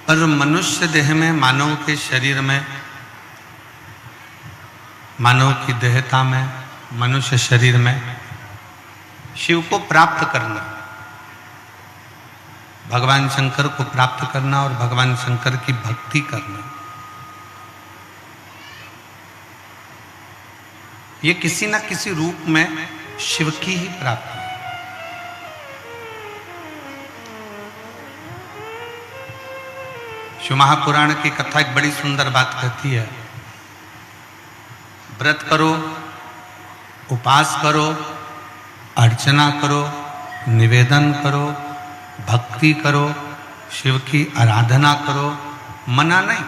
पर मनुष्य देह में, मानव के शरीर में, मानव की देहता में, मनुष्य शरीर में शिव को प्राप्त करना, भगवान शंकर को प्राप्त करना और भगवान शंकर की भक्ति करना, ये किसी न किसी रूप में शिव की ही प्राप्ति है। शिव महापुराण की कथा एक बड़ी सुंदर बात कहती है, व्रत करो, उपास करो, अर्चना करो, निवेदन करो, भक्ति करो, शिव की आराधना करो, मना नहीं,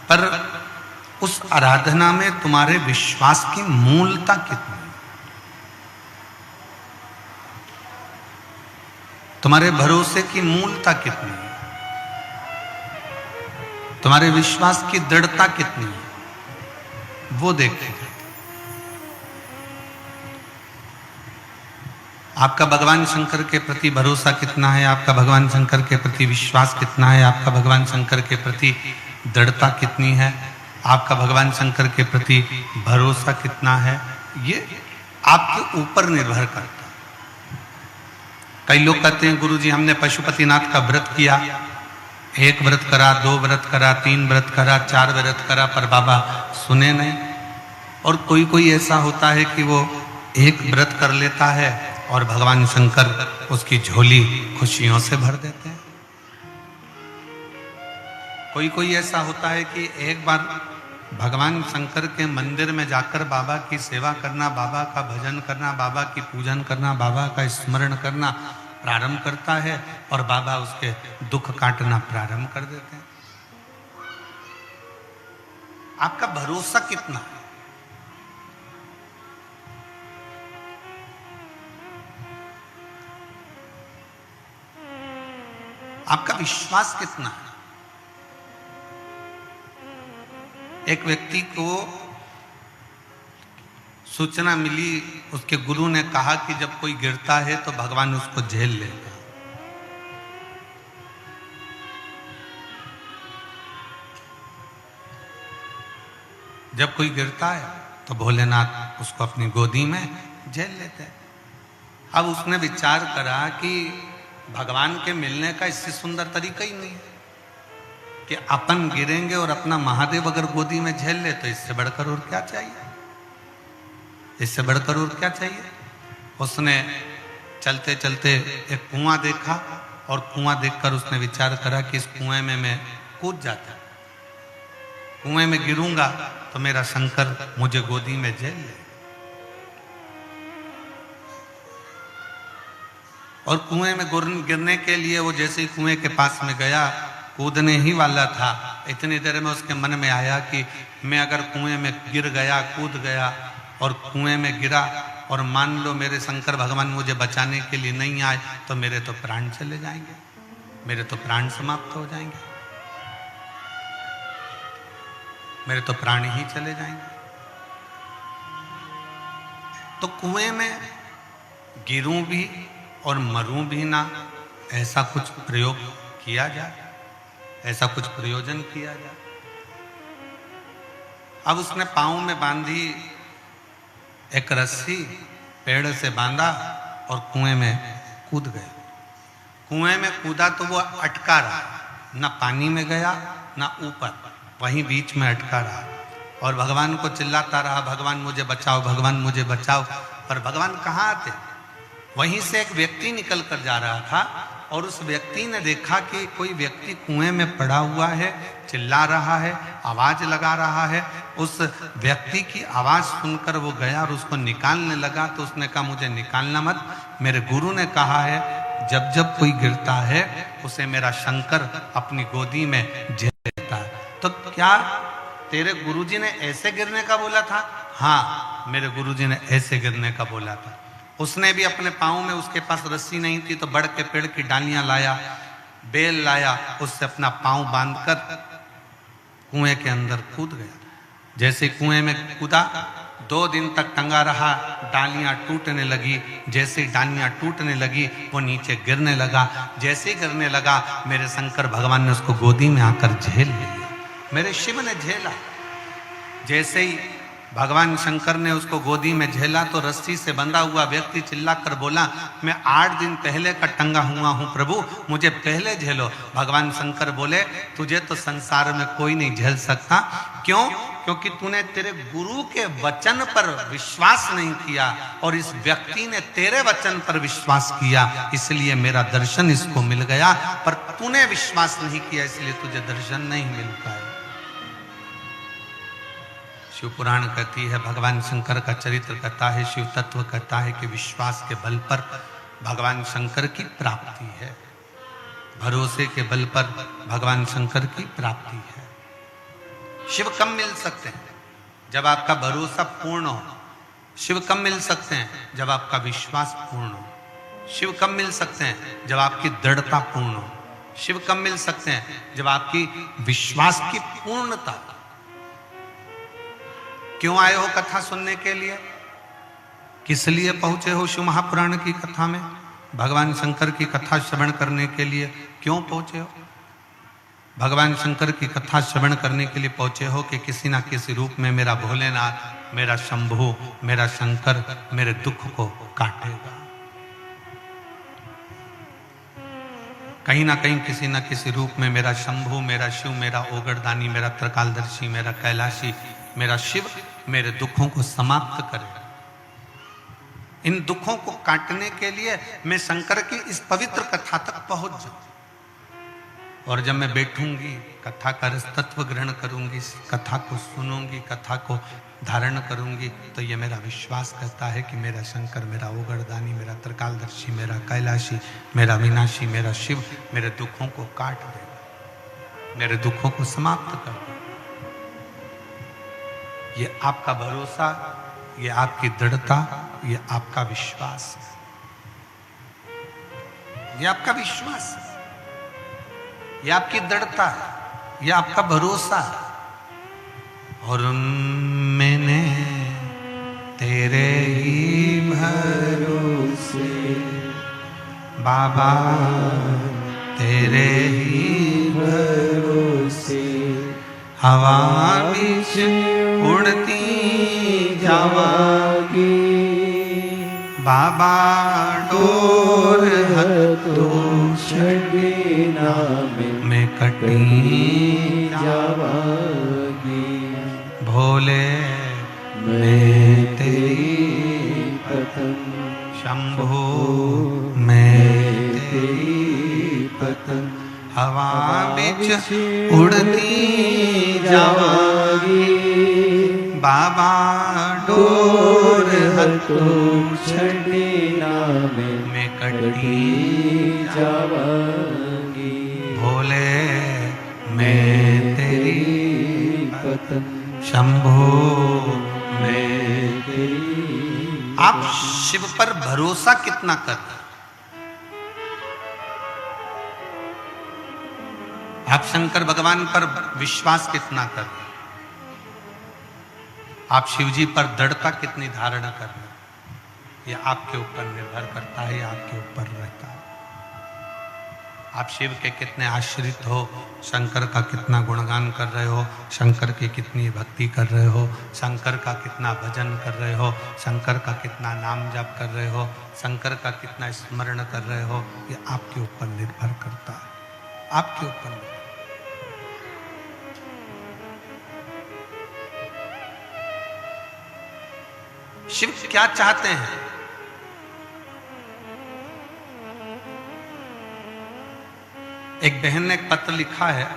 पर उस आराधना में तुम्हारे विश्वास की मूलता कितनी है, तुम्हारे भरोसे की मूलता कितनी है, तुम्हारे विश्वास की दृढ़ता कितनी है, वो देखते हैं। आपका भगवान शंकर के प्रति भरोसा कितना है, आपका भगवान शंकर के प्रति विश्वास कितना है, आपका भगवान शंकर के प्रति दृढ़ता कितनी है, आपका भगवान शंकर के प्रति भरोसा कितना है, ये आपके ऊपर निर्भर करता है। कई लोग कहते हैं गुरुजी हमने पशुपतिनाथ का व्रत किया, एक व्रत करा, 2 व्रत करा, 3 व्रत करा, 4 व्रत करा, पर बाबा सुने नहीं। और कोई कोई ऐसा होता है कि वो एक व्रत कर लेता है और भगवान शंकर उसकी झोली खुशियों से भर देते हैं। कोई कोई ऐसा होता है कि एक बार भगवान शंकर के मंदिर में जाकर बाबा की सेवा करना, बाबा का भजन करना, बाबा की पूजन करना, बाबा का स्मरण करना प्रारंभ करता है और बाबा उसके दुख काटना प्रारंभ कर देते हैं। आपका भरोसा कितना है, आपका विश्वास कितना है। एक व्यक्ति को सूचना मिली, उसके गुरु ने कहा कि जब कोई गिरता है तो भगवान उसको झेल लेगा। जब कोई गिरता है तो भोलेनाथ उसको अपनी गोदी में झेल लेते हैं। अब उसने विचार करा कि भगवान के मिलने का इससे सुंदर तरीका ही नहीं है कि अपन गिरेंगे और अपना महादेव अगर गोदी में झेल ले तो इससे बढ़कर और क्या चाहिए, इससे बढ़कर और क्या चाहिए। उसने चलते चलते एक कुआं देखा और कुआं देखकर उसने विचार करा कि इस कुएं में मैं कूद जाता, कुएं में गिरूंगा तो मेरा शंकर मुझे गोदी में झेल ले। और कुएं में गिरने के लिए वो जैसे ही कुएं के पास में गया, कूदने ही वाला था, इतनी देर में उसके मन में आया कि मैं अगर कुएं में गिर गया, कूद गया और कुएं में गिरा और मान लो मेरे शंकर भगवान मुझे बचाने के लिए नहीं आए तो मेरे तो प्राण चले जाएंगे, मेरे तो प्राण समाप्त हो जाएंगे, मेरे तो प्राण ही चले जाएंगे। तो कुएं में गिरूं भी और मरूं भी ना, ऐसा कुछ प्रयोग किया जाए, ऐसा कुछ प्रयोजन किया जाए। अब उसने पांव में बांधी एक रस्सी, पेड़ से बांधा और कुएं में कूद गया। कुएं में कूदा तो वो अटका रहा, ना पानी में गया ना ऊपर, वहीं बीच में अटका रहा और भगवान को चिल्लाता रहा, भगवान मुझे बचाओ, भगवान मुझे बचाओ। पर भगवान कहाँ आते। वहीं से एक व्यक्ति निकल कर जा रहा था और उस व्यक्ति ने देखा कि कोई व्यक्ति कुएं में पड़ा हुआ है, चिल्ला रहा है, आवाज लगा रहा है। उस व्यक्ति की आवाज सुनकर वो गया और उसको निकालने लगा। तो उसने कहा मुझे निकालना मत, मेरे गुरु ने कहा है जब जब कोई गिरता है उसे मेरा शंकर अपनी गोदी में झेल लेता है। तो क्या तेरे गुरुजी ने ऐसे गिरने का बोला था? हाँ, मेरे गुरुजी ने ऐसे गिरने का बोला था। उसने भी अपने पाँव में, उसके पास रस्सी नहीं थी तो बड़ के पेड़ की डालियां लाया, बेल लाया, उससे अपना पाँव बांधकर कुएं के अंदर कूद गया। जैसे कुएं में कूदा, 2 दिन तक टंगा रहा, डालियां टूटने लगी। जैसे ही डालियां टूटने लगी वो नीचे गिरने लगा। जैसे ही गिरने लगा मेरे शंकर भगवान ने उसको गोदी में आकर झेल लिया, मेरे शिव ने झेला। जैसे ही भगवान शंकर ने उसको गोदी में झेला तो रस्सी से बंधा हुआ व्यक्ति चिल्लाकर बोला, मैं 8 दिन पहले का टंगा हुआ हूं प्रभु, मुझे पहले झेलो। भगवान शंकर बोले, तुझे तो संसार में कोई नहीं झेल सकता। क्यों? क्योंकि तूने तेरे गुरु के वचन पर विश्वास नहीं किया और इस व्यक्ति ने तेरे वचन पर विश्वास किया, इसलिए मेरा दर्शन इसको मिल गया। पर तूने विश्वास नहीं किया इसलिए तुझे दर्शन नहीं मिल पाया। शिव पुराण कहती है, भगवान शंकर का चरित्र कहता है, शिव तत्व कहता है कि विश्वास के बल पर भगवान शंकर की प्राप्ति है, भरोसे के बल पर भगवान शंकर की प्राप्ति है। शिव कब मिल सकते हैं? जब आपका भरोसा पूर्ण हो। शिव कब मिल सकते हैं? जब आपका विश्वास पूर्ण हो। शिव कब मिल सकते हैं? जब आपकी दृढ़ता पूर्ण हो। शिव कब मिल सकते हैं? जब आपकी विश्वास की पूर्णता। क्यों आए हो कथा सुनने के लिए? किस लिए पहुंचे हो शिव महापुराण की कथा में? भगवान शंकर की कथा श्रवण करने के लिए क्यों पहुंचे हो? भगवान शंकर की कथा श्रवण करने के लिए पहुंचे हो कि किसी ना किसी रूप में मेरा भोलेनाथ, मेरा शंभु, मेरा शंकर मेरे दुख को काटेगा। कहीं ना कहीं किसी ना किसी रूप में मेरा शंभु, मेरा शिव, मेरा ओगरदानी, मेरा त्रिकालदर्शी, मेरा कैलाशी, मेरा शिव मेरे दुखों को समाप्त करे। इन दुखों को काटने के लिए मैं शंकर की इस पवित्र कथा तक पहुंच जाऊं। और जब मैं बैठूंगी, कथा का रसतत्व ग्रहण करूंगी, कथा को सुनूंगी, कथा को धारण करूंगी, तो ये मेरा विश्वास कहता है कि मेरा शंकर, मेरा ओगरदानी, मेरा त्रिकालदर्शी, मेरा कैलाशी, मेरा विनाशी, मेरा शिव मेरे दुखों को काट देगा, मेरे दुखों को समाप्त कर देगा। ये आपका भरोसा, ये आपकी दृढ़ता, ये आपका विश्वास है। ये आपका विश्वास है, ये आपकी दृढ़ता है, ये आपका भरोसा है। और मैंने तेरे ही भरोसे बाबा, तेरे ही भरोसे हवा बीच उड़ती जावागी बाबा, डोर हथो छड़ना में कटी जावागी। भोले मैं तेरी पतंग, शंभो मैं तेरी पतंग, हवा बिच उड़ती जावागी बाबा, डोर हथो छड़ना में कटी जावागी। भोले मैं तेरी पतंग, शंभो मैं तेरी। आप शिव पर भरोसा कितना करते? आप शंकर भगवान पर विश्वास कितना कर? आप शिवजी पर दृढ़ता कितनी धारण कर? यह आपके ऊपर निर्भर करता है, आपके ऊपर रहता है। आप शिव के कितने आश्रित हो, शंकर का कितना गुणगान कर रहे हो, शंकर की कितनी भक्ति कर रहे हो, शंकर का कितना भजन कर रहे हो, शंकर का कितना नाम जाप कर रहे हो, शंकर का कितना स्मरण कर रहे हो, यह आपके ऊपर निर्भर करता है, आपके ऊपर। शिव क्या चाहते हैं? एक बहन ने एक पत्र लिखा है,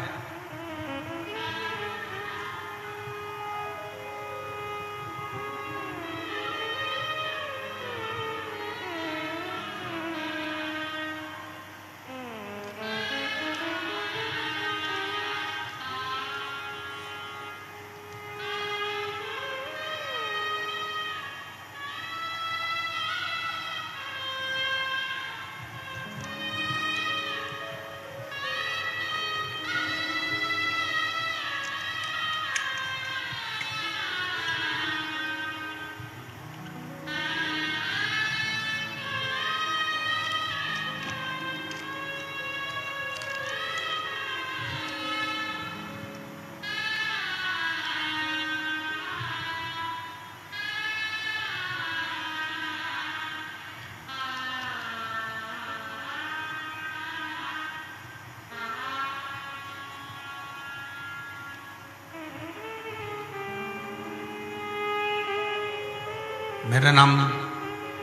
मेरा नाम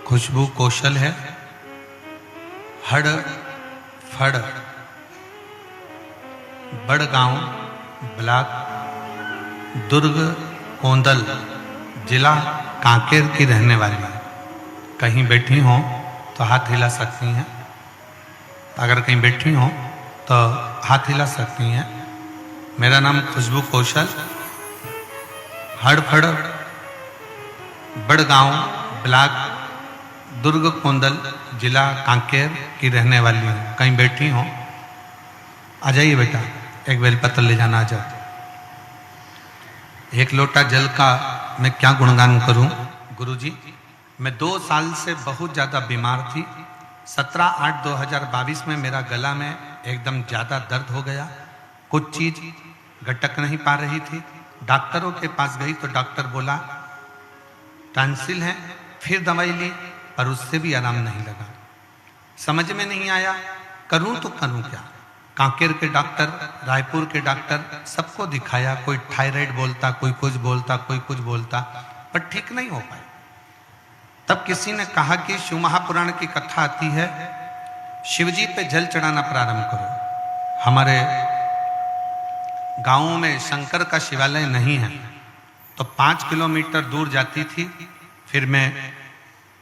खुशबू कौशल है। हड़ फड़ बड़गांव ब्लॉक दुर्ग कोंदल जिला कांकेर की रहने वाली है। कहीं बैठी हो तो हाथ हिला सकती हैं। अगर कहीं बैठी हो तो हाथ हिला सकती हैं। मेरा नाम खुशबू कौशल, हड़फड़ बड़गांव ब्लॉक दुर्ग कोंदल जिला कांकेर की रहने वाली हूँ। कहीं बैठी हो आ जाइए बेटा, एक बेलपत्र ले जाना। आ जाओ। एक लोटा जल का मैं क्या गुणगान करूं गुरुजी। मैं 2 साल से बहुत ज़्यादा बीमार थी। 17/8/2022 में मेरा गला में एकदम ज़्यादा दर्द हो गया। कुछ चीज़ गटक नहीं पा रही थी। डॉक्टरों के पास गई तो डॉक्टर बोला टॉन्सिल है। फिर दवाई ली पर उससे भी आराम नहीं लगा। समझ में नहीं आया करूं तो करूं क्या। कांकेर के डॉक्टर, रायपुर के डॉक्टर, सबको दिखाया। कोई थायराइड बोलता, कोई कुछ बोलता, कोई कुछ बोलता, पर ठीक नहीं हो पाया। तब किसी ने कहा कि शिव महापुराण की कथा आती है, शिवजी पे जल चढ़ाना प्रारंभ करो। हमारे गांवों में शंकर का शिवालय नहीं है तो 5 किलोमीटर दूर जाती थी। फिर मैं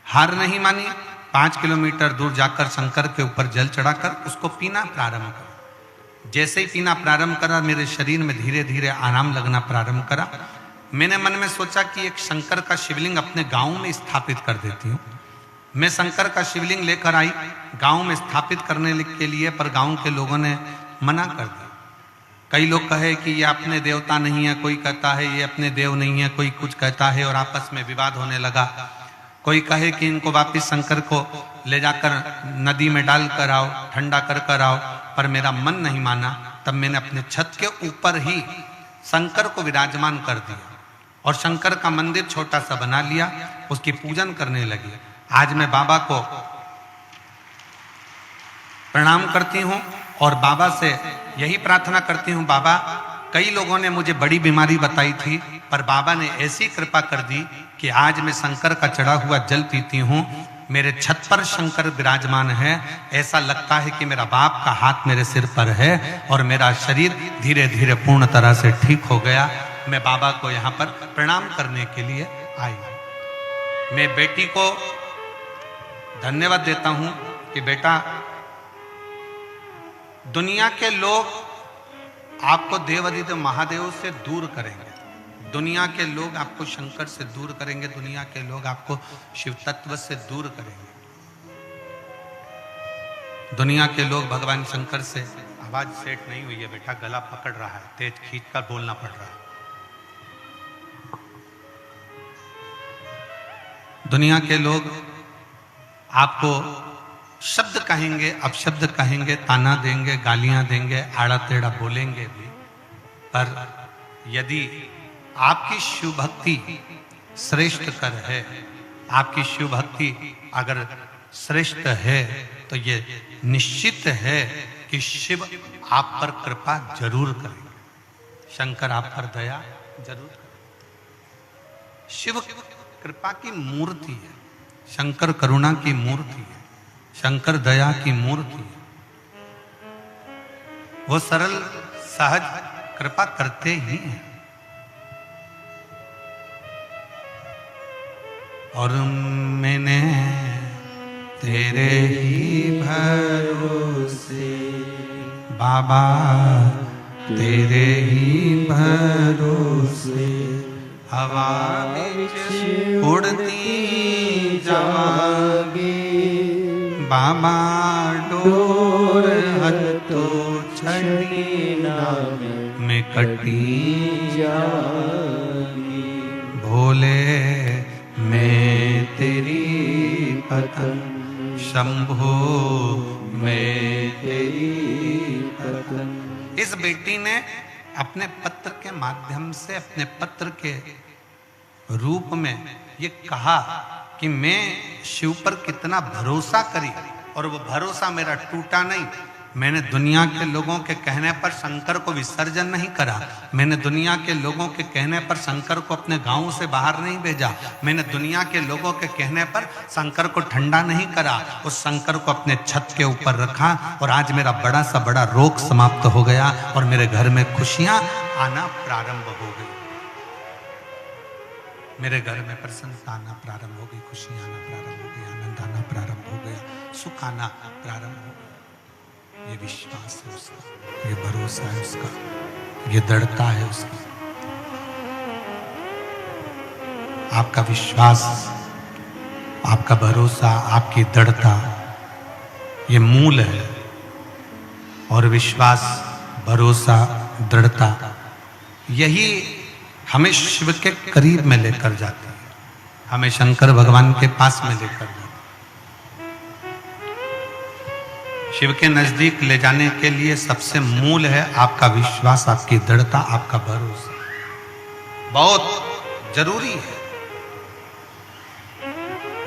हार नहीं मानी। 5 किलोमीटर दूर जाकर शंकर के ऊपर जल चढ़ाकर उसको पीना प्रारंभ करा। जैसे ही पीना प्रारंभ करा मेरे शरीर में धीरे धीरे आराम लगना प्रारंभ करा। मैंने मन में सोचा कि एक शंकर का शिवलिंग अपने गांव में स्थापित कर देती हूँ। मैं शंकर का शिवलिंग लेकर आई गांव में स्थापित करने के लिए, पर गांव के लोगों ने मना कर दिया। कई लोग कहे कि ये अपने देवता नहीं है, कोई कहता है ये अपने देव नहीं है, कोई कुछ कहता है, और आपस में विवाद होने लगा। कोई कहे कि इनको वापिस शंकर को ले जाकर नदी में डाल कर आओ, ठंडा कर कर आओ, पर मेरा मन नहीं माना। तब मैंने अपने छत के ऊपर ही शंकर को विराजमान कर दिया और शंकर का मंदिर छोटा सा बना लिया, उसकी पूजन करने लगी। आज मैं बाबा को प्रणाम करती हूँ और बाबा से यही प्रार्थना करती हूँ, बाबा कई लोगों ने मुझे बड़ी बीमारी बताई थी पर बाबा ने ऐसी कृपा कर दी कि आज मैं शंकर का चढ़ा हुआ जल पीती हूँ। मेरे छत पर शंकर विराजमान है। ऐसा लगता है कि मेरा बाप का हाथ मेरे सिर पर है और मेरा शरीर धीरे धीरे पूर्ण तरह से ठीक हो गया। मैं बाबा को यहाँ पर प्रणाम करने के लिए आई। मैं बेटी को धन्यवाद देता हूँ कि बेटा दुनिया के लोग आपको देवाधिदेव महादेव से दूर करेंगे, दुनिया के लोग आपको शंकर से दूर करेंगे, दुनिया के लोग आपको शिव तत्व से दूर करेंगे। दुनिया के लोग भगवान शंकर से, आवाज सेट नहीं हुई है बेटा, गला पकड़ रहा है, तेज खींचकर बोलना पड़ रहा है। दुनिया के लोग आपको शब्द कहेंगे, अपशब्द कहेंगे, ताना देंगे, गालियां देंगे, आड़ा टेढ़ा बोलेंगे भी, पर यदि आपकी शिव भक्ति श्रेष्ठ कर है, आपकी शिव भक्ति अगर श्रेष्ठ है तो ये निश्चित है कि शिव आप पर कृपा जरूर करेंगे, शंकर आप पर दया जरूर करेंगे। शिव कृपा की मूर्ति है, शंकर करुणा की मूर्ति है, शंकर दया की मूर्ति है। वो सरल सहज कृपा करते ही हैं। और मैंने तेरे ही भरोसे बाबा, तेरे ही भरोसे हवा में उड़ती जागी, बाबा डोर हतो छड़ी में कटी जागी, भोले मैं तेरी पतंग, शंभो मैं तेरी पतंग। इस बेटी ने अपने पत्र के माध्यम से, अपने पत्र के रूप में ये कहा कि मैं शिव पर कितना भरोसा करी और वो भरोसा मेरा टूटा नहीं। मैंने दुनिया के लोगों के कहने पर शंकर को विसर्जन नहीं करा। मैंने दुनिया के लोगों के कहने पर शंकर को अपने गांव से बाहर नहीं भेजा। मैंने दुनिया के लोगों के कहने पर शंकर को ठंडा नहीं करा। उस शंकर को अपने छत के ऊपर रखा और आज मेरा बड़ा सा बड़ा रोग समाप्त हो गया और मेरे घर में खुशियां आना प्रारंभ हो गई। मेरे घर में प्रसन्नता आना प्रारंभ हो गई, खुशियां आना प्रारंभ हो गई, आनंद आना प्रारंभ हो गया, सुख आना प्रारंभ हो गया। ये विश्वास है उसका, ये भरोसा है उसका, ये दृढ़ता है उसकी। आपका विश्वास, आपका भरोसा, आपकी दृढ़ता ये मूल है। और विश्वास, भरोसा, दृढ़ता यही हमें शिव के करीब में लेकर जाती है, हमें शंकर भगवान के पास में लेकर जाती है। शिव के नजदीक ले जाने के लिए सबसे मूल है आपका विश्वास, आपकी दृढ़ता, आपका भरोसा। बहुत जरूरी है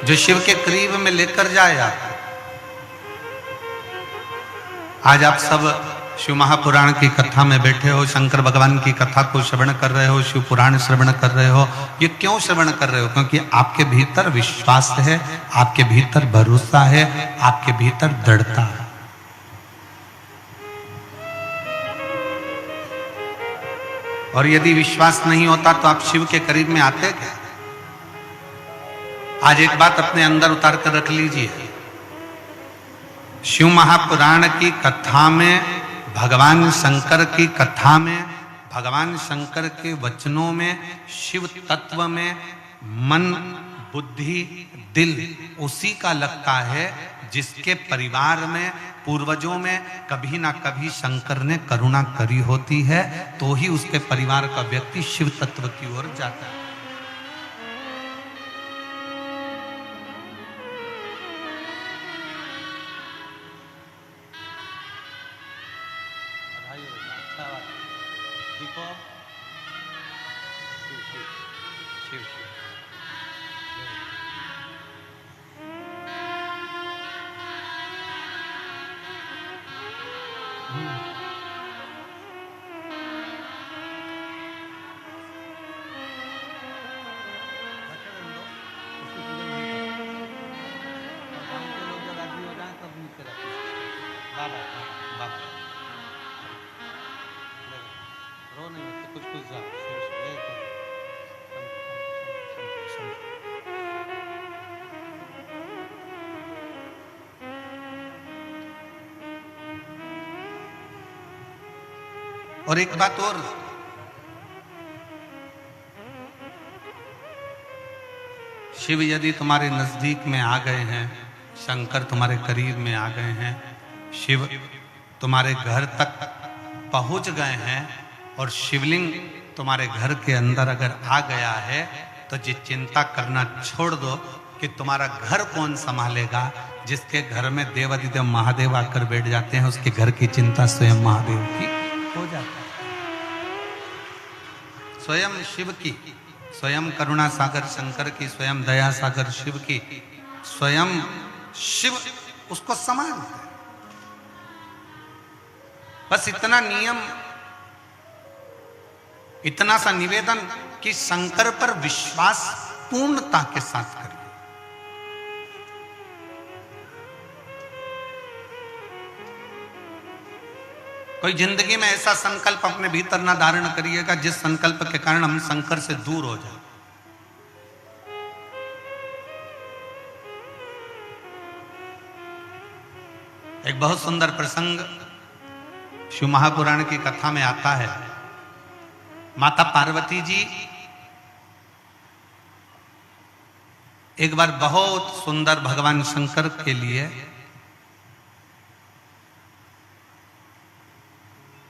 जो शिव के करीब में लेकर जाए आपको। आज आप सब शिव महापुराण की कथा में बैठे हो, शंकर भगवान की कथा को श्रवण कर रहे हो, शिव पुराण श्रवण कर रहे हो। ये क्यों श्रवण कर रहे हो? क्योंकि आपके भीतर विश्वास है, आपके भीतर भरोसा है, आपके भीतर दृढ़ता है। और यदि विश्वास नहीं होता तो आप शिव के करीब में आते क्या? आज एक बात अपने अंदर उतार कर रख लीजिए। शिव महापुराण की कथा में, भगवान शंकर की कथा में, भगवान शंकर के वचनों में, शिव तत्व में मन, बुद्धि, दिल उसी का लगता है जिसके परिवार में, पूर्वजों में कभी ना कभी शंकर ने करुणा करी होती है, तो ही उसके परिवार का व्यक्ति शिव तत्व की ओर जाता है। और एक बात और, शिव यदि तुम्हारे नजदीक में आ गए हैं, शंकर तुम्हारे करीब में आ गए हैं, शिव तुम्हारे घर तक पहुंच गए हैं और शिवलिंग तुम्हारे घर के अंदर अगर आ गया है तो ये चिंता करना छोड़ दो कि तुम्हारा घर कौन संभालेगा। जिसके घर में देवाधिदेव महादेव आकर बैठ जाते हैं उसके घर की चिंता स्वयं महादेव की हो जाता है, स्वयं शिव की, स्वयं करुणा सागर शंकर की, स्वयं दया सागर शिव की, स्वयं शिव उसको संभालते हैं। बस इतना नियम, इतना सा निवेदन कि शंकर पर विश्वास पूर्णता के साथ करिए। कोई जिंदगी में ऐसा संकल्प अपने भीतर ना धारण करिएगा जिस संकल्प के कारण हम शंकर से दूर हो जाए। एक बहुत सुंदर प्रसंग शिव महापुराण की कथा में आता है। माता पार्वती जी एक बार बहुत सुंदर भगवान शंकर के लिए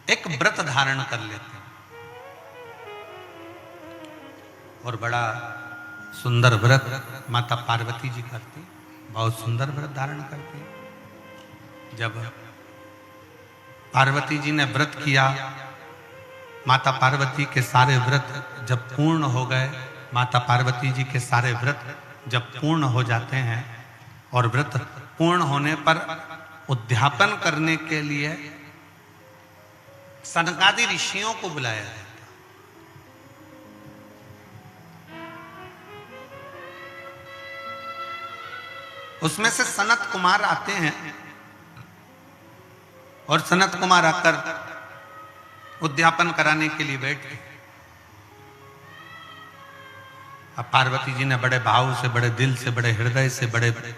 एक व्रत धारण कर लेते हैं और बड़ा सुंदर व्रत माता पार्वती जी करती, बहुत सुंदर व्रत धारण करती। जब पार्वती जी ने व्रत किया, माता पार्वती के सारे व्रत जब पूर्ण हो गए, माता पार्वती जी के सारे व्रत जब पूर्ण हो जाते हैं और व्रत पूर्ण होने पर उद्यापन करने के लिए सनकादि ऋषियों को बुलाया जाता। उसमें से सनत कुमार आते हैं और सनत कुमार आकर उद्यापन कराने के लिए बैठ गए। अब पार्वती जी ने बड़े भाव से, बड़े दिल से, बड़े हृदय से, बड़े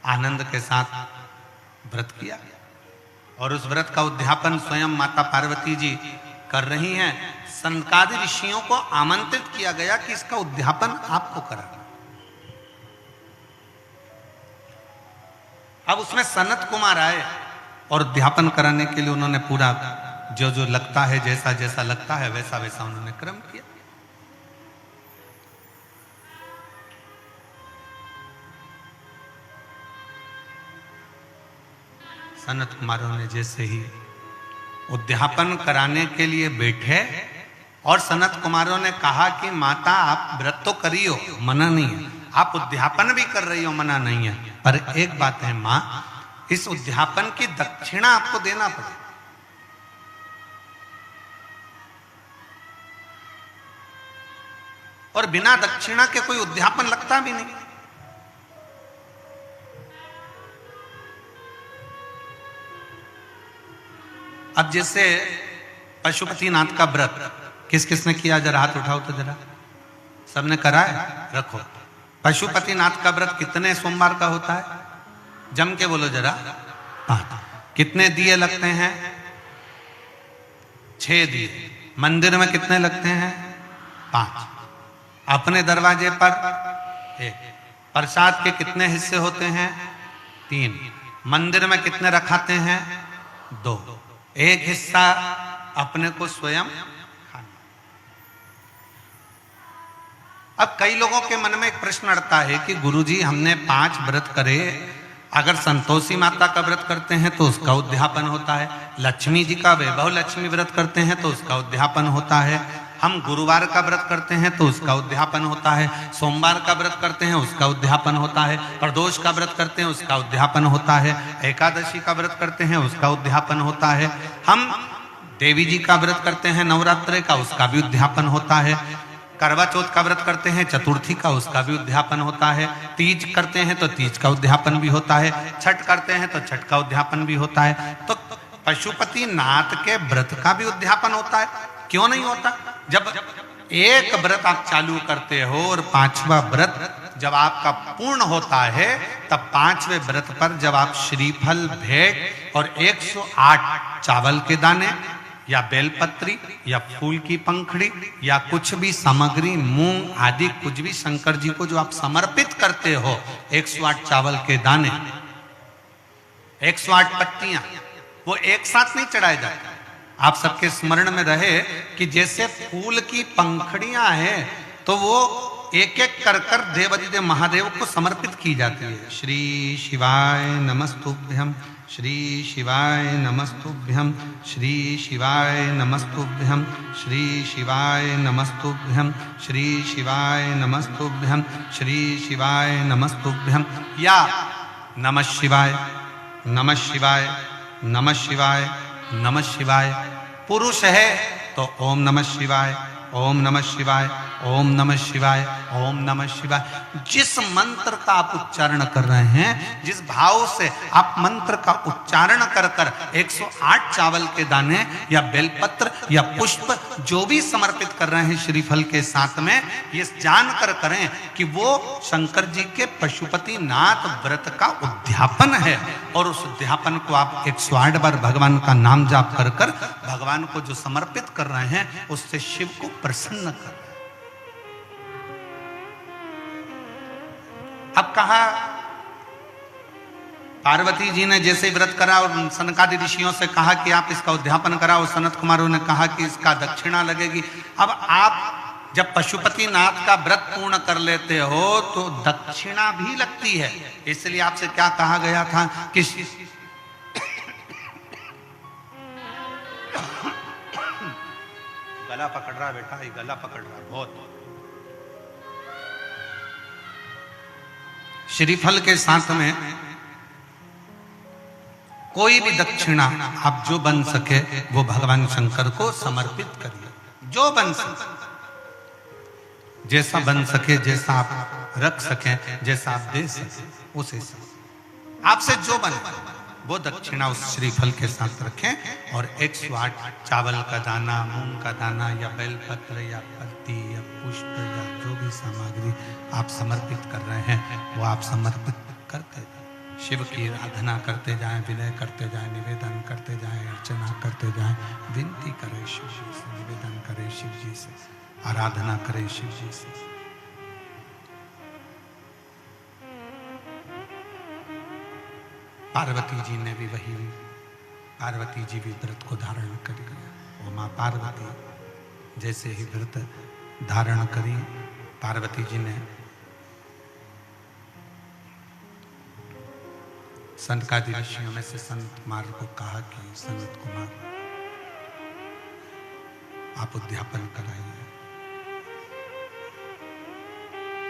आनंद के साथ व्रत किया और उस व्रत का उद्यापन स्वयं माता पार्वती जी कर रही हैं। सनकादि ऋषियों को आमंत्रित किया गया कि इसका उद्यापन आपको कराना। अब उसमें सनत कुमार आए और उद्यापन कराने के लिए उन्होंने पूरा जो जो लगता है, जैसा जैसा लगता है वैसा वैसा उन्होंने क्रम किया। सनत कुमारों ने जैसे ही उद्यापन कराने के लिए बैठे और सनत कुमारों ने कहा कि माता आप व्रत तो करियो, मना नहीं है, आप उद्यापन भी कर रही हो, मना नहीं है, पर एक बात है मां, इस उद्यापन की दक्षिणा आपको देना पड़ेगा। और बिना दक्षिणा के कोई उद्यापन लगता भी नहीं। अब जैसे पशुपतिनाथ का व्रत किस किसने किया, जरा हाथ उठाओ तो जरा। सबने करा है? रखो। पशुपतिनाथ का व्रत कितने सोमवार का होता है? जम के बोलो जरा। 5। कितने दिए लगते हैं? 6 दिए। मंदिर में कितने लगते हैं? 5। अपने दरवाजे पर 1। प्रसाद के कितने हिस्से होते हैं? 3। मंदिर में कितने रखाते हैं? 2। एक हिस्सा अपने को स्वयं खाना। अब कई लोगों के मन में एक प्रश्न अड़ता है कि गुरुजी हमने 5 व्रत करे, अगर संतोषी माता का व्रत करते हैं तो उसका उद्यापन होता है, लक्ष्मी जी का वैभव लक्ष्मी व्रत करते हैं तो उसका उद्यापन होता है, हम गुरुवार का व्रत करते हैं तो उसका उद्यापन होता है, सोमवार का व्रत करते हैं उसका उद्यापन होता है, प्रदोष का व्रत करते हैं उसका उद्यापन होता है, एकादशी का व्रत करते हैं उसका उद्यापन होता है, हम देवी जी का व्रत करते हैं नवरात्रि का, उसका भी उद्यापन होता है, करवा चौथ का व्रत करते हैं चतुर्थी का, उसका भी उद्यापन होता है, तीज करते हैं तो तीज का उद्यापन भी होता है, छठ करते हैं तो छठ का उद्यापन भी होता है। तो पशुपति नाथ के व्रत का भी उद्यापन होता है, क्यों नहीं होता? जब एक व्रत आप चालू करते हो और 5वां व्रत जब आपका पूर्ण होता है, तब 5वें व्रत पर जब आप श्रीफल, भेंट और 108 चावल के दाने या बेलपत्री या फूल की पंखड़ी या कुछ भी सामग्री, मूंग आदि कुछ भी शंकर जी को जो आप समर्पित करते हो, 108 चावल के दाने, 108 पत्तियां, वो एक साथ नहीं चढ़ाए जाते। आप सबके स्मरण में रहे कि जैसे फूल की पंखड़ियां हैं तो वो एक एक कर कर देवादिदेव महादेव को समर्पित की जाती है। श्री शिवाय नमस्तुभ्यं, श्री शिवाय नमस्तुभ्यं, श्री शिवाय नमस्तुभ्यं, श्री शिवाय नमस्तुभ्यं, श्री शिवाय नमस्तुभ्यं, श्री शिवाय नमस्तुभ्यं, या नमः शिवाय, नमः शिवाय, नमः शिवाय, नमः शिवाय। पुरुष है तो ओम नमः शिवाय, ओम नमः शिवाय, ओम नमः शिवाय, ओम नमः शिवाय। जिस मंत्र का आप उच्चारण कर रहे हैं, जिस भाव से आप मंत्र का उच्चारण कर कर 108 चावल के दाने या बेलपत्र या पुष्प जो भी समर्पित कर रहे हैं श्रीफल के साथ में, ये जानकर करें कि वो शंकर जी के पशुपति नाथ व्रत का उद्यापन है। और उस उद्यापन को आप 108 बार भगवान का नाम जाप कर कर भगवान को जो समर्पित कर रहे हैं, उससे शिव को प्रसन्न कर। अब कहा पार्वती जी ने जैसे व्रत करा और सनकादि ऋषियों से कहा कि आप इसका उद्यापन कराओ, सनत कुमारों ने कहा कि इसका दक्षिणा लगेगी। अब आप जब पशुपति नाथ का व्रत पूर्ण कर लेते हो तो दक्षिणा भी लगती है। इसलिए आपसे क्या कहा गया था कि गला पकड़ रहा बेटा, ये गला पकड़ रहा बहुत। श्रीफल के साथ में कोई भी दक्षिणा आप जो बन सके वो भगवान शंकर को समर्पित करिए, जो बन सके, जैसा बन सके, जैसा आप रख सके, जैसा आप दे सके, उसे आपसे जो बने वो दक्षिणा उस श्रीफल के साथ रखें और 108 चावल का दाना, मूंग का दाना या बेलपत्र या पत्ती या पुष्प या जो भी सामग्री आप समर्पित कर रहे हैं वो आप समर्पित करते जाएं। शिव की आराधना करते जाएं, विनय करते जाएं, निवेदन करते जाएं, अर्चना करते जाएं, विनती करें शिव जी से, निवेदन करें शिव जी से, आराधना करें शिव जी से। पार्वती जी ने भी वही, पार्वती जी भी व्रत को धारण कर लिया। वो माँ पार्वती जैसे ही व्रत धारण करी, पार्वती जी ने सनकादि ऋषियों में से संत कुमार को कहा कि संत कुमार आप उद्यापन कराइए,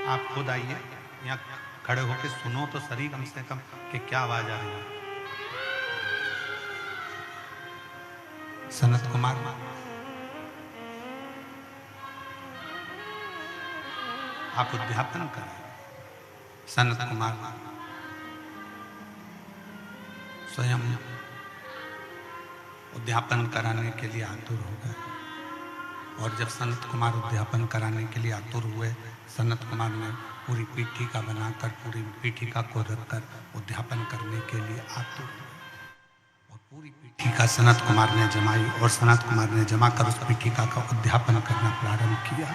आप खुद आइए, यहाँ खड़े होकर सुनो तो सही कम से कम कि क्या आवाज आ रही है। सनत कुमार आप उद्यापन करें। सनत कुमार स्वयं उद्यापन कराने के लिए आतुर हो गए और जब सनत कुमार उद्यापन कराने के लिए आतुर हुए, सनत कुमार ने पूरी पीठिका बनाकर, पूरी पीठिका को रखकर उद्यापन करने के लिए आतुर हुए और पूरी पीठिका सनत कुमार ने जमाई और सनत कुमार ने जमा कर उस पीठिका का उद्यापन करना प्रारंभ किया।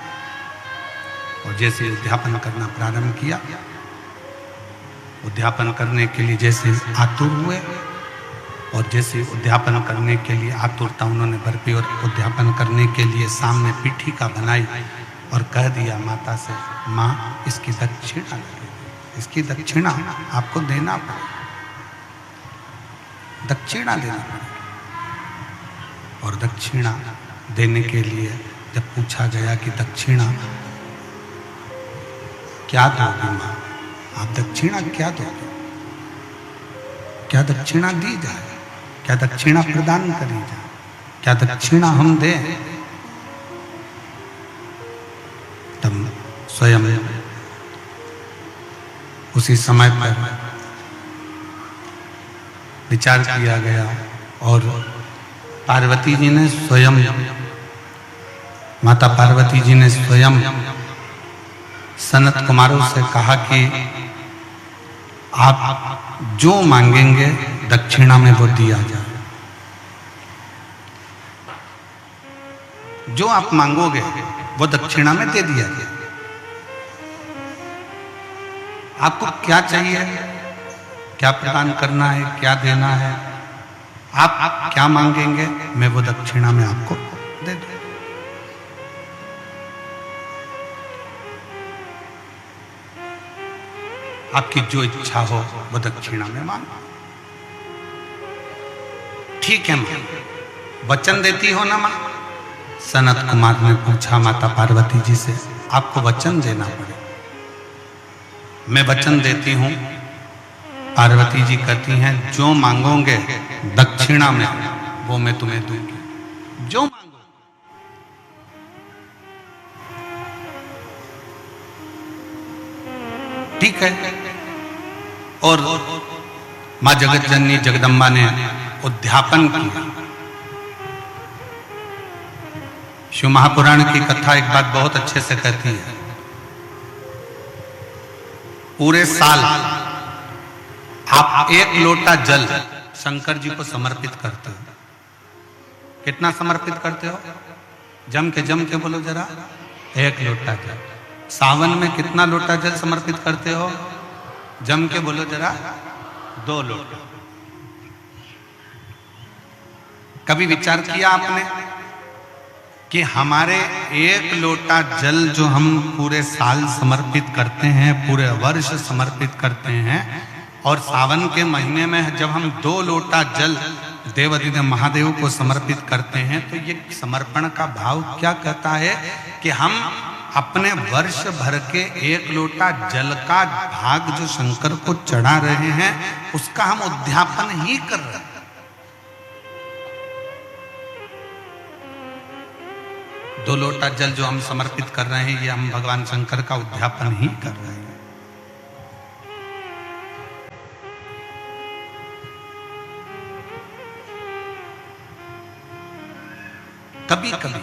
और जैसे उद्यापन करना प्रारंभ किया, उद्यापन करने के लिए जैसे आतुर हुए और जैसे उद्यापन करने के लिए आतुरता उन्होंने बरपी और उद्यापन करने के लिए सामने पीठिका बनाई और कह दिया माता से, माँ इसकी दक्षिणा लगेगी, इसकी दक्षिणा आपको देना पड़ेगा, दक्षिणा देना पड़ेगा। और दक्षिणा देने के लिए जब पूछा गया कि दक्षिणा क्या दोगे माँ, आप दक्षिणा क्या दोगे, क्या दक्षिणा दी जाए, क्या दक्षिणा प्रदान करी जाए, क्या दक्षिणा हम दें। तब स्वयं उसी समय पर विचार किया गया और पार्वती जी ने स्वयं, माता पार्वती जी ने स्वयं सनत कुमारों से कहा कि आप जो मांगेंगे दक्षिणा में वो दिया जाए, जो आप मांगोगे वो दक्षिणा में दे दिया जाए। आपको क्या चाहिए, क्या प्रदान करना है, क्या देना है, आप क्या मांगेंगे मैं वो दक्षिणा में आपको दे दूं। आपकी जो इच्छा हो वो दक्षिणा में मांगो। ठीक है मां, वचन देती हो ना मां? सनत कुमार ने पूछा माता पार्वती जी से, आपको वचन देना पड़े। मैं वचन देती हूं। पार्वती जी कहती हैं, जो मांगोगे दक्षिणा में वो मैं तुम्हें दूंगी, जो मांगो। ठीक है। और मां जगत जननी जगदम्बा ने उद्यापन किया। शिव महापुराण की कथा एक बात बहुत अच्छे से कहती है, पूरे साल आप 1 लोटा जल शंकर जी को समर्पित करते हो। कितना समर्पित करते हो? जम के बोलो जरा। 1 लोटा जल। सावन में कितना लोटा जल समर्पित करते हो? जम के बोलो जरा। 2 लोटा। कभी विचार किया आपने कि हमारे 1 लोटा जल जो हम पूरे साल समर्पित करते हैं, पूरे वर्ष समर्पित करते हैं, और सावन के महीने में जब हम 2 लोटा जल देवाधिदेव महादेव को समर्पित करते हैं, तो ये समर्पण का भाव क्या कहता है कि हम अपने वर्ष भर के 1 लोटा जल का भाग जो शंकर को चढ़ा रहे हैं, उसका हम उद्यापन ही कर रहे हैं। 2 लोटा जल जो हम समर्पित कर रहे हैं, ये हम भगवान शंकर का उद्यापन ही कर रहे हैं। कभी कभी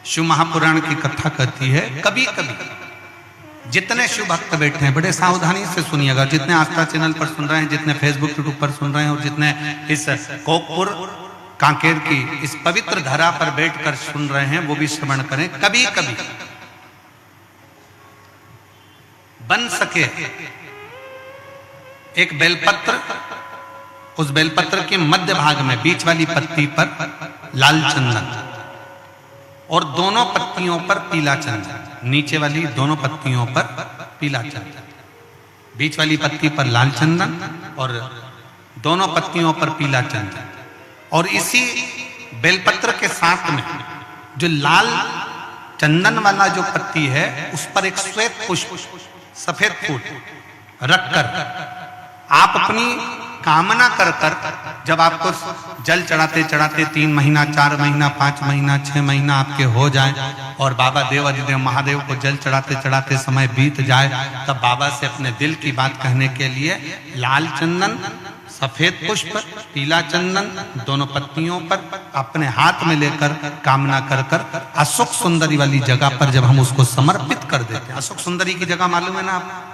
शिव महापुराण की कथा कहती है, कभी कभी जितने शिव भक्त बैठे हैं बड़े सावधानी से सुनिएगा, जितने आस्था चैनल पर सुन रहे हैं, जितने फेसबुक यूट्यूब पर सुन रहे हैं, और जितने इस कोकपुर कांकेर की इस पवित्र धरा पर बैठकर सुन रहे हैं, वो भी श्रवण करें। कभी कभी बन सके एक बेलपत्र, उस बेलपत्र के मध्य भाग में बीच वाली पत्ती पर लाल चंदन और दोनों पत्तियों पर पीला चंदन, नीचे वाली दोनों पत्तियों पर पीला चंदन, बीच वाली पत्ती पर लाल चंदन और दोनों पत्तियों पर पीला चंदन, और इसी बेलपत्र के साथ में जो लाल चंदन वाला जो पत्ती है उस पर एक श्वेत पुष्प, सफेद फूल रखकर आप अपनी कामना कर कर, जब आपको जल चढ़ाते चढ़ाते 3 महीना, 4 महीना, 5 महीना, 6 महीना आपके हो जाए और बाबा देव अधिदेव महादेव को जल चढ़ाते चढ़ाते समय बीत जाए, तब बाबा से अपने दिल की बात कहने के लिए लाल चंदन, सफेद पुष्प, पीला चंदन दोनों पत्तियों पर अपने हाथ में लेकर कामना कर कर अशोक सुंदरी वाली जगह पर जब हम उसको समर्पित कर देते हैं। अशोक सुंदरी की जगह मालूम है ना आपको?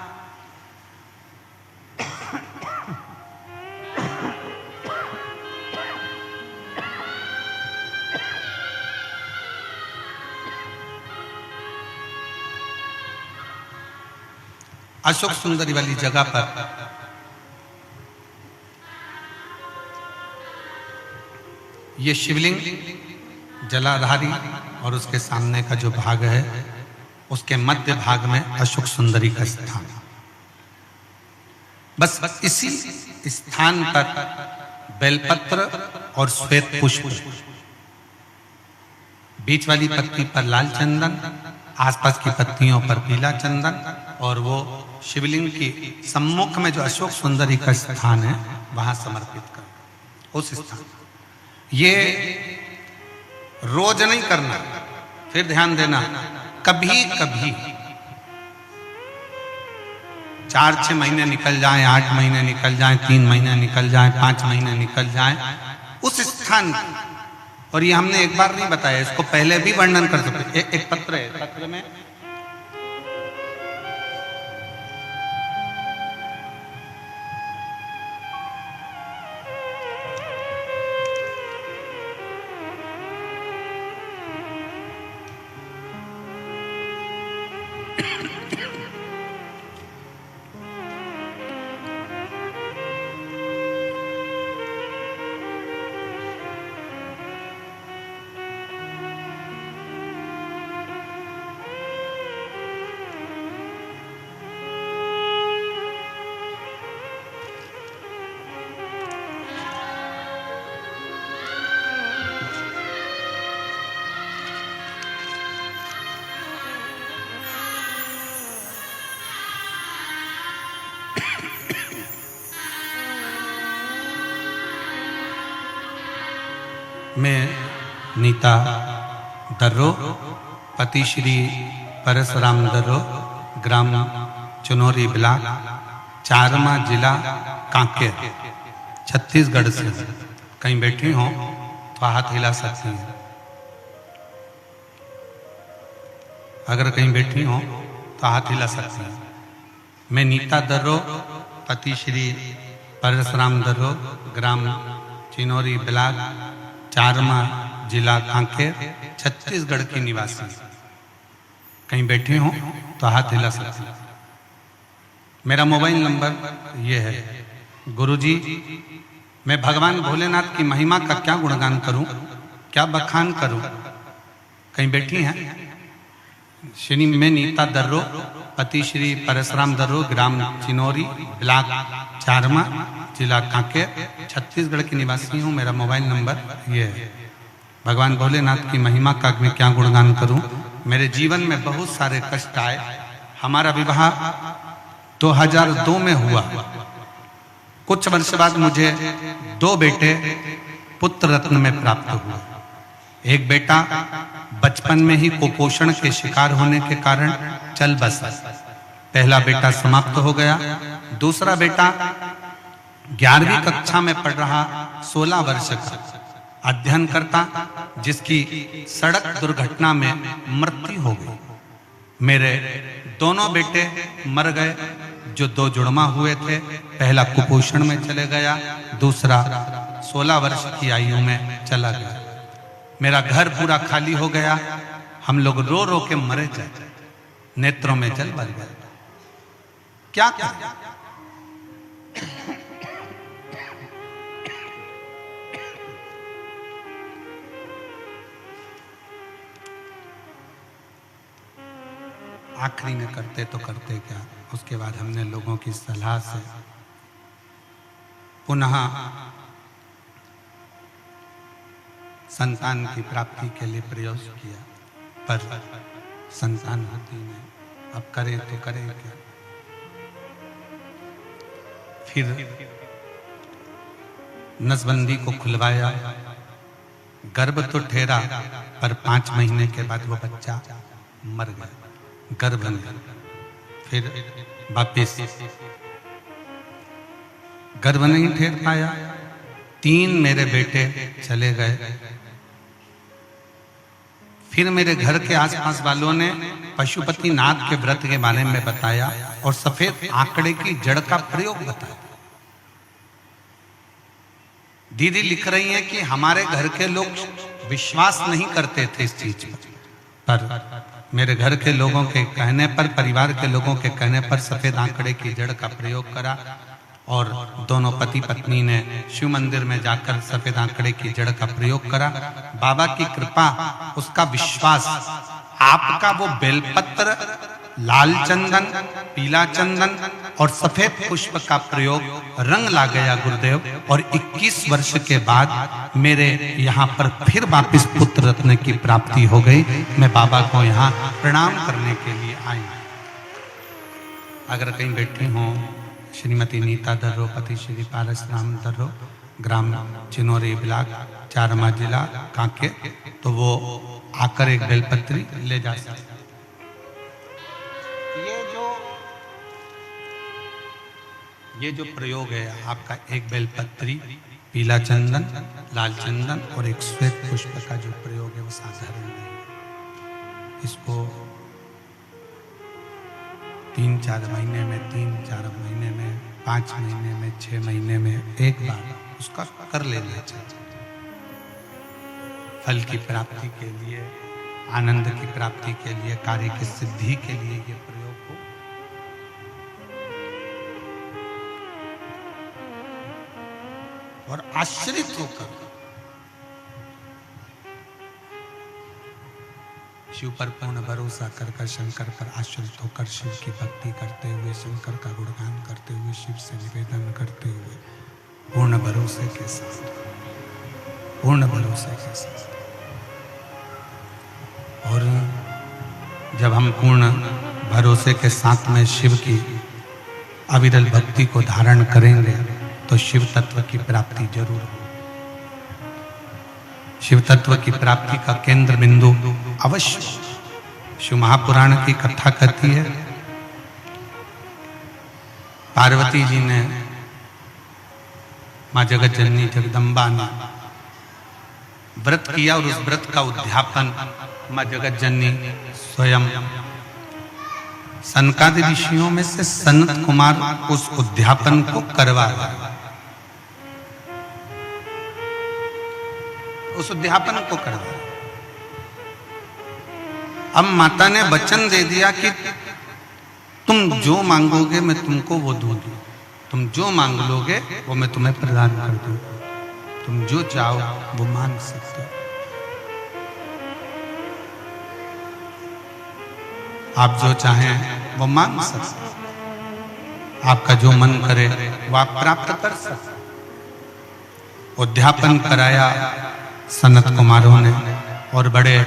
अशोक सुंदरी वाली जगह पर ये शिवलिंग जलाधारी और उसके सामने का जो भाग है उसके मध्य भाग में अशोक सुंदरी का स्थान। बस इसी स्थान पर बेलपत्र और श्वेत पुष्प, बीच वाली पत्ती पर लाल चंदन, आसपास की पत्तियों पर पीला चंदन, और वो शिवलिंग की सम्मुख में जो अशोक सुंदरी का स्थान है वहां समर्पित कर। उस स्थान ये रोज नहीं करना, फिर ध्यान देना, कभी कभी 4-6 महीने निकल जाए, 8 महीने निकल जाए, 3 महीने निकल जाए, 5 महीने निकल जाए, उस स्थान, और ये हमने एक बार नहीं बताया, इसको पहले भी वर्णन कर सकते। एक पत्र है, पत्र में मैं नीता दर्रो, पति श्री परसराम दर्रो, ग्राम चुनौरी ब्लॉक, चारमा जिला कांकेर, छत्तीसगढ़ से। कहीं बैठी हो तो हाथ हिला सकती हैं, अगर कहीं बैठी हो तो हाथ हिला सकती हैं। मैं नीता दर्रो, पति श्री परसराम दर्रो, ग्राम चिनौरी ब्लॉक, चारमा जिला कांकेर, छत्तीसगढ़ की निवासी। कहीं बैठे हो तो हाथ हिला सकते हैं। मेरा मोबाइल नंबर ये है। गुरुजी, मैं भगवान भोलेनाथ की महिमा का क्या गुणगान करूं, क्या बखान करूं? कहीं बैठी हैं? श्री मैं नीता दर्रो, पति श्री परसराम दर्रो, ग्राम चिनौरी ब्लॉक, चारमा जिला कांकेर, छत्तीसगढ़ की निवासी हूँ। मेरा मोबाइल नंबर ये है। भगवान भोलेनाथ की महिमा का मैं क्या गुणगान करूं। मेरे जीवन में बहुत सारे कष्ट आए। हमारा विवाह 2002 में हुआ। कुछ वर्ष बाद मुझे 2 बेटे पुत्र रत्न में प्राप्त हुए। एक बेटा बचपन में ही कुपोषण के शिकार होने के कारण चल बसा, पहला बेटा समाप्त हो गया। दूसरा बेटा 11वीं कक्षा में पढ़ रहा, 16 वर्ष का अध्ययन करता, जिसकी सड़क दुर्घटना में मृत्यु हो गई। मेरे दोनों बेटे मर गए जो 2 जुड़वा हुए थे। पहला कुपोषण में चले गया, दूसरा 16 वर्ष की आयु में चला गया। मेरा घर पूरा खाली हो गया। हम लोग रो रो के मरे जाते, नेत्रों में जल भर गया। क्या करें? आखिरी में करते तो करते क्या, उसके बाद हमने लोगों की सलाह से पुनः संतान की प्राप्ति के लिए प्रयास किया, पर संतान होती नहीं। अब करें तो करें क्या? फिर नसबंदी को खुलवाया, गर्भ तो ठहरा, पर 5 महीने के बाद वो बच्चा मर गया, गर्भ में। फिर वापिस गर्भ नहीं ठहर पाया, 3 मेरे बेटे चले गए। फिर मेरे घर के आसपास वालों ने पशुपतिनाथ के व्रत के बारे में बताया और सफेद आंकड़े की जड़ का प्रयोग बताया। दीदी लिख रही हैं कि हमारे घर के लोग विश्वास नहीं करते थे इस चीज पर मेरे घर के लोगों के कहने पर, परिवार के लोगों के कहने पर सफेद आंकड़े की जड़ का प्रयोग करा और दोनों पति पत्नी ने शिव मंदिर में जाकर सफेद आंकड़े की जड़ का प्रयोग करा। बाबा की कृपा, उसका विश्वास, आपका वो बेलपत्र, लाल चंदन, पीला चंदन और सफेद पुष्प का प्रयोग रंग ला गया गुरुदेव। और 21 वर्ष के बाद मेरे यहाँ पर फिर वापिस पुत्र रत्न की प्राप्ति हो गई। मैं बाबा को यहाँ प्रणाम करने के लिए आई। अगर कहीं बैठी हों श्रीमती नीता दर्रो, पति श्री पारस राम दर्रो, ग्राम चिनोरी ब्लॉक, चारमा जिला कांके, तो वो आकर एक बेलपत्री ले जा सकते। ये जो प्रयोग है आपका, एक बेलपत्री, पीला चंदन, लाल चंदन और एक श्वेत पुष्प का जो प्रयोग है वो साधारण नहीं। इसको 3-4 महीने में, 3-4 महीने में, 5 महीने में, 6 महीने में एक बार उसका कर लेना चाहिए। फल की प्राप्ति के लिए, आनंद की प्राप्ति के लिए, कार्य की सिद्धि के लिए ये प्रयोग हो। और आश्रित होकर शिव पर पूर्ण भरोसा कर शंकर पर आश्रित होकर शिव की भक्ति करते हुए, शंकर का गुणगान करते हुए, शिव से निवेदन करते हुए, पूर्ण भरोसे के साथ, पूर्ण भरोसे के साथ। और जब हम पूर्ण भरोसे के साथ में शिव की अविरल भक्ति को धारण करेंगे तो शिव तत्व की प्राप्ति जरूर हो। शिव तत्व की प्राप्ति का केंद्र बिंदु अवश्य। शिव महापुराण की कथा कहती है, पार्वती जी ने, मां जगत जननी जगदम्बा ने व्रत किया और उस व्रत का उद्यापन मां जगत जननी स्वयं सनकादि ऋषियों में से सनत कुमार उस उद्यापन को करवाया। उस उद्यापन को करवाया। अब माता ने वचन दे दिया कि तुम जो मांगोगे मैं तुमको वो दूंगी, तुम जो मांग लोगे वो मैं तुम्हें प्रदान कर दूंगी, तुम जो चाहो वो मांग सकते हो। आप जो चाहें वो मांग सकते, आपका जो मन करे वो आप प्राप्त कर सकते। उद्यापन कराया सनत कुमारों ने और बड़े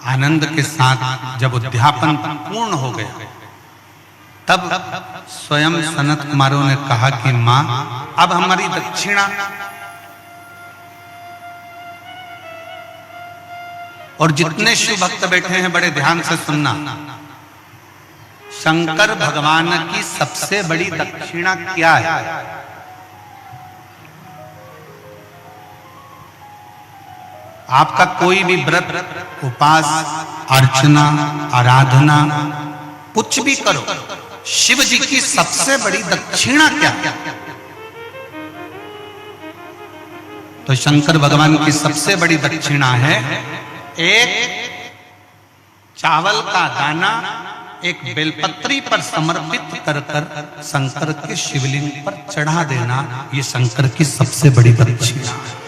आनंद के साथ जब उद्यापन पूर्ण हो गया तब स्वयं सनत कुमारों ने कहा कि मां अब हमारी दक्षिणा और जितने शिव भक्त बैठे हैं बड़े ध्यान से सुनना, शंकर भगवान की सबसे बड़ी दक्षिणा क्या है? आपका कोई भी व्रत, उपास, अर्चना, आराधना कुछ भी करो, शिव जी की सबसे बड़ी दक्षिणा क्या है? तो शंकर भगवान की सबसे बड़ी दक्षिणा है एक चावल का दाना एक बेलपत्री पर समर्पित कर कर शंकर के शिवलिंग पर चढ़ा देना। ये शंकर की सबसे बड़ी दक्षिणा है,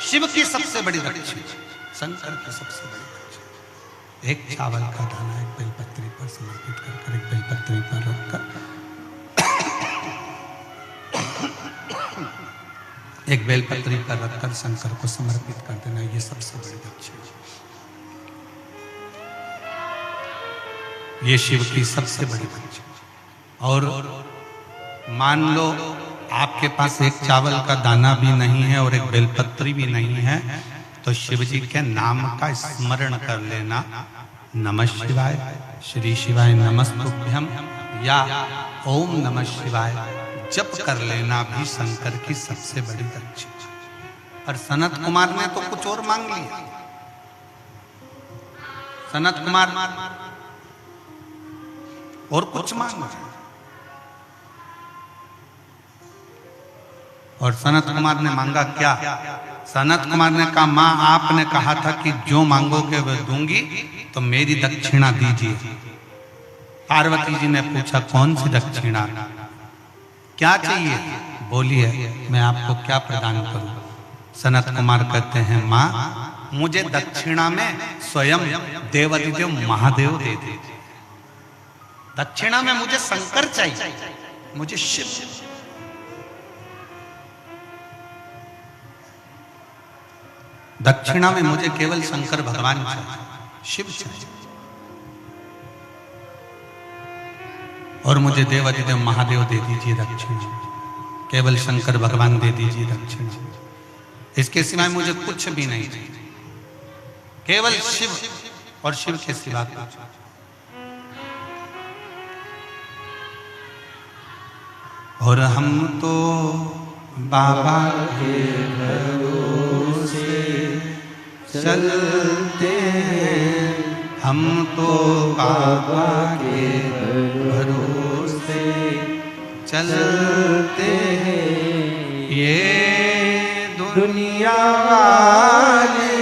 शिव की सबसे बड़ी दक्षिणा, शंकर की सबसे बड़ी दक्षिणा। एक चावल का दाना एक बेलपत्री पर समर्पित कर एक बेलपत्री पर रखकर एक बेलपत्री पर रखकर शंकर को समर्पित कर देना, ये सबसे बड़ी दक्षिणा, ये शिव की सबसे बड़ी दक्षिणा। और मान लो आपके पास एक चावल का दाना भी नहीं है और एक बेलपत्री भी नहीं है, तो शिव जी के नाम का स्मरण कर लेना, नमः शिवाय, श्री शिवाय नमस्तुभ्यम या ओम नमः शिवाय जप कर लेना भी शंकर की सबसे बड़ी दक्षिणा। और सनत कुमार ने तो कुछ और मांग लिया। सनत कुमार और कुछ मांग लिया, और सनत कुमार ने मांगा क्या? सनत कुमार ने कहा, मां आपने कहा था कि जो मांगोगे वह दूंगी, तो मेरी दक्षिणा दीजिए। पार्वती जी ने पूछा, कौन सी दक्षिणा, क्या चाहिए? बोलिए, मैं आपको क्या प्रदान करूं? सनत कुमार कहते हैं, मां मुझे दक्षिणा में स्वयं देवाधिदेव महादेव दे दीजिए। दक्षिणा में मुझे शंकर चाहिए, मुझे शिव। दक्षिणा में मुझे केवल शंकर भगवान चाहिए, शिव चाहिए, और मुझे देवाधिदेव महादेव दे दीजिए दक्षिणा, केवल शंकर भगवान दे दीजिए दक्षिणा। इसके सिवाय मुझे कुछ भी नहीं चाहिए, केवल शिव और शिव के सिवा कुछ। और हम तो बाबा के भरोसे चलते हैं, हम तो बाबा के भरोसे चलते हैं, ये दुनिया वाले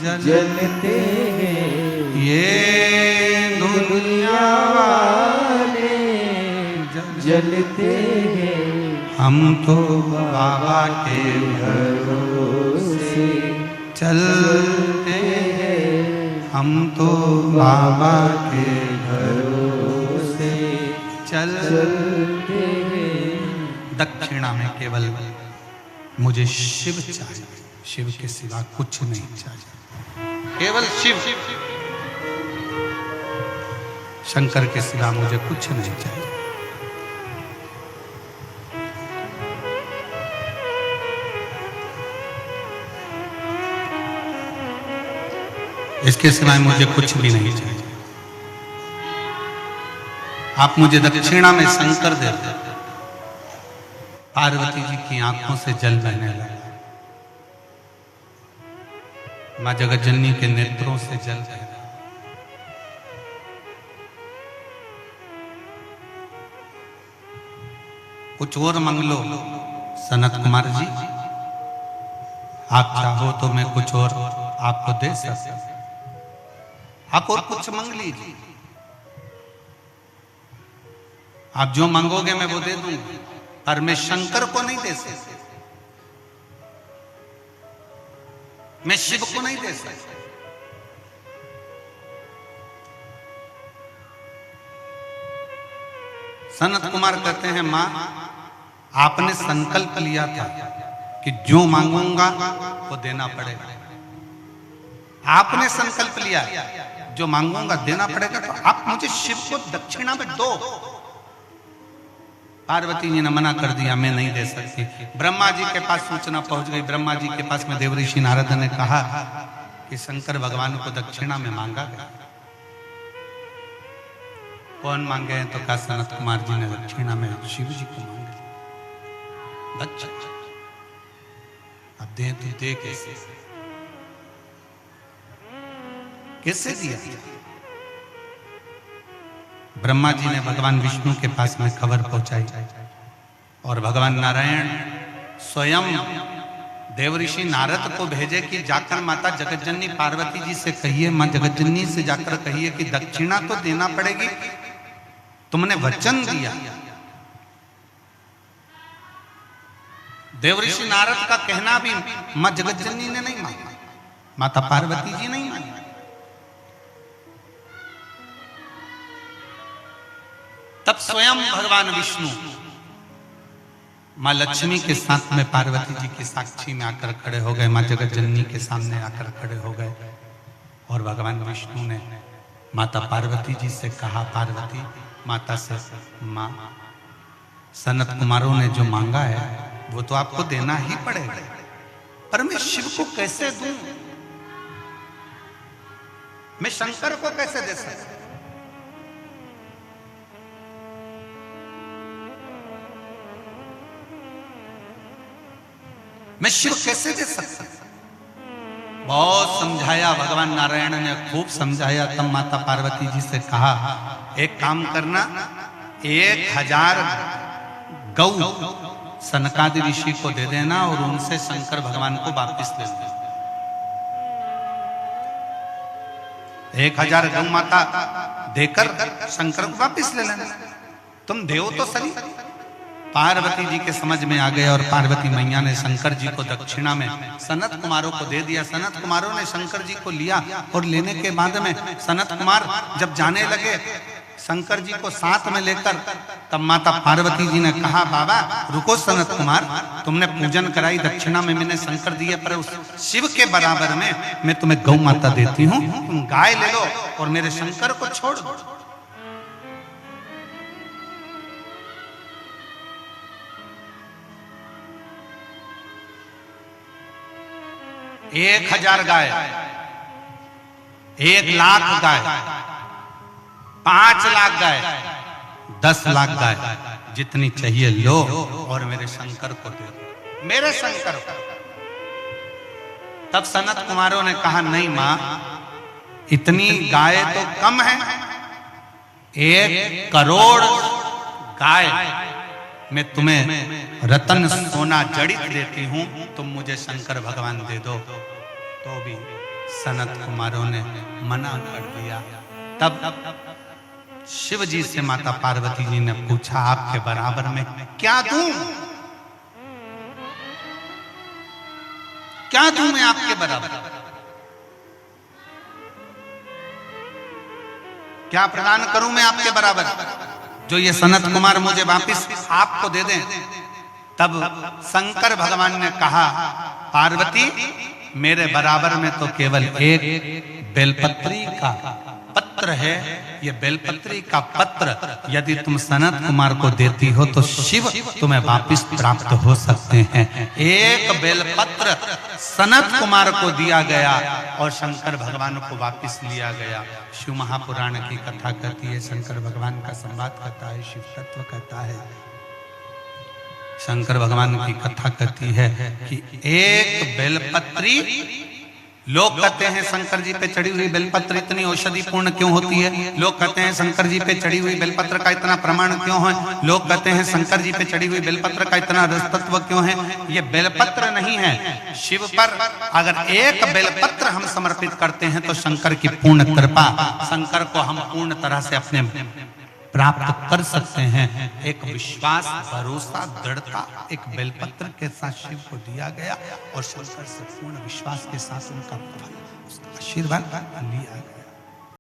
जलते हैं, ये दुनिया वाले जलते हैं, हम तो बाबा के भरोसे चलते हैं, हम तो बाबा के भरोसे चलते हैं। दक्षिणा में केवल मुझे शिव चाहिए, शिव के सिवा कुछ नहीं चाहिए, केवल शिव, शंकर के सिवा मुझे कुछ नहीं चाहिए। इसके सिवाय मुझे कुछ भी नहीं चाहिए। आप मुझे दक्षिणा में शंकर दे दो। पार्वती जी की आंखों से जल बहने लगा, मां जगत जननी के नेत्रों से जल बह रहा। कुछ और मांग लो सनत कुमार जी, आप चाहो तो मैं कुछ और आपको दे सकता, आप और कुछ मांग लीजिए, आप जो मांगोगे मैं वो दे दूंगा, पर मैं शंकर को नहीं दे सकता, मैं शिव को नहीं दे सकता। सनत कुमार कहते हैं, मां आपने संकल्प लिया था कि जो मांगूंगा वो देना पड़ेगा, आपने संकल्प लिया जो मांगूंगा देना पड़ेगा, तो आप मुझे शिव को दक्षिणा में दो, पार्वती जी ने मना कर दिया, मैं नहीं दे सकती। ब्रह्मा जी के पास सूचना पहुंच गई। ब्रह्मा जी के पास में देवऋषि नारद ने कहा कि शंकर भगवान को दक्षिणा में मांगा गया। कौन मांगे हैं? तो कहा सनत कुमार जी ने दक्षिणा में शिव जी को मांगे। दक्षिणा अब दे तो दे कैसे, कैसे दिया? ब्रह्मा जी ने भगवान विष्णु के पास में खबर पहुंचाई और भगवान नारायण स्वयं देवऋषि नारद को भेजे कि जाकर माता जगतजननी पार्वती जी से कहिए, मां जगतजननी से जाकर कहिए कि दक्षिणा तो देना पड़ेगी, तुमने वचन दिया। देवऋषि नारद का कहना भी मां जगतजननी ने नहीं माना, माता पार्वती जी नहीं मानी। तब स्वयं भगवान विष्णु मां लक्ष्मी के साथ में पार्वती जी की साक्षी में आकर खड़े हो गए, मां जगतजननी के सामने आकर खड़े हो गए और भगवान विष्णु ने माता पार्वती जी से कहा, पार्वती माता से, मां सनत कुमारों ने जो मांगा है वो तो आपको देना ही पड़ेगा, पर मैं शिव को कैसे दूं? मैं शंकर को कैसे दे सकता? मैं शिव कैसे दे सकता? बहुत समझाया भगवान नारायण ने, खूब समझाया। तब माता पार्वती जी से कहा, एक काम करना, 1000 गौ सनकादि ऋषि को दे देना और उनसे शंकर भगवान को वापिस ले लेना। 1000 गौ माता देकर शंकर को वापिस ले लेना। तुम देव तो सही। पार्वती जी के समझ में आ गया और पार्वती मैया ने शंकर जी को दक्षिणा में सनत कुमारों को दे दिया। सनत कुमारों ने शंकर जी को लिया और लेने के बाद में सनत कुमार जब जाने लगे शंकर जी को साथ में लेकर, तब माता पार्वती जी ने कहा, बाबा रुको सनत कुमार, तुमने पूजन कराई, दक्षिणा में मैंने शंकर दिए, पर उस शिव के बराबर में मैं तुम्हें गौ माता देती हूँ, तुम गाय ले लो और मेरे शंकर को छोड़ दो। 1000 गाय, 1,00,000 गाय, 5 लाख गाय, 10 लाख गाय, जितनी चाहिए लो और मेरे शंकर को दे दो, मेरे शंकर को। तब सनत कुमारों ने कहा, नहीं मां, इतनी गाय तो कम है, 1 करोड़ गाय मैं तुम्हें रतन सोना जड़ित देती हूं, तुम मुझे शंकर भगवान दे दो। तो भी सनत कुमारों ने मना कर दिया। तब शिव जी से माता पार्वती जी ने पूछा, आपके बराबर में क्या दूं? क्या दूं मैं आपके बराबर? क्या प्रदान करूं मैं आपके बराबर जो ये सनत कुमार मुझे वापिस आपको दे दें? तब शंकर भगवान ने कहा, पार्वती मेरे बराबर में तो केवल एक बेलपत्री का पत्र है, ये बेलपत्री का पत्र यदि तुम सनत कुमार को देती हो तो शिव तुम्हें वापिस प्राप्त हो सकते हैं। एक बेलपत्र सनत कुमार को दिया गया और शंकर भगवान को वापिस लिया गया। शिव महापुराण की कथा कहती है, शंकर भगवान का संवाद कहता है, शिव तत्व कहता है। शंकर भगवान की कथा कहती है कि एक बेलपत्री, लोग कहते हैं शंकर जी पे चढ़ी हुई बेलपत्र इतनी औषधि पूर्ण क्यों होती है? लोग कहते हैं शंकर जी पे चढ़ी हुई बेलपत्र का इतना प्रमाण क्यों है? लोग कहते हैं शंकर जी पे चढ़ी हुई बेलपत्र का इतना रस तत्व क्यों है? ये बेलपत्र नहीं है, शिव पर अगर एक बेलपत्र हम समर्पित करते हैं तो शंकर की पूर्ण कृपा, शंकर को हम पूर्ण तरह से अपने प्राप्त कर सकते हैं। एक विश्वास, भरोसा, दृढ़ता एक बेलपत्र के साथ शिव को दिया गया और शंकर से पूर्ण विश्वास के साथ उनका फल, उसका आशीर्वाद लिया गया।